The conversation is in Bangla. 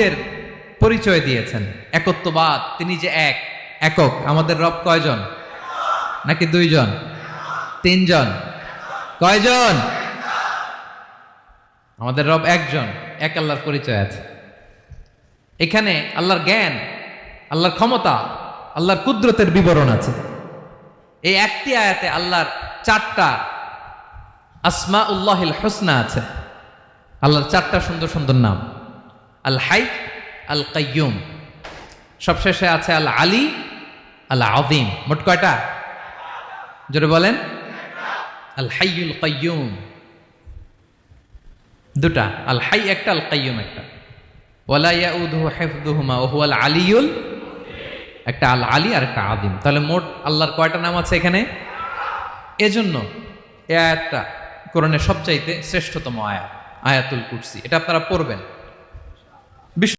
এর পরিচয় দিয়েছেন, একত্ববাদ, তিনি যে একক। আমাদের রব কয়জন? নাকি দুইজন, তিনজন? কয়জন? আমাদের রব একজন, এক আল্লাহর পরিচয় আছে। এখানে আল্লাহর জ্ঞান, আল্লাহর ক্ষমতা, আল্লাহর কুদরতের বিবরণ আছে। এই একটি আয়াতে আল্লাহর 4টা আসমাউল্লাহিল হুসনা আছে। আল্লাহর 4টা সুন্দর সুন্দর নাম, আল হাই, আল কাইয়ুম, সবশেষে আছে আল আলী, আল আযীম। মোট কয়টা? জোরে বলেন। আল হাইয়ুল কাইয়ুম দুটা, আল হাই একটা, আল কাইয়ুম একটা। ওয়ালা ইয়াউদুহু হিফযুহুমা ওয়া হুয়াল আলিয়ুল, একটা আল আলী আর একটা আযীম। তাহলে মোট আল্লাহর কয়টা নাম আছে এখানে? এজন্য এই আয়াতটা কোরআনের সবচাইতে শ্রেষ্ঠতম আয়াত, আয়াতুল কুরসি। এটা আপনারা পড়বেন।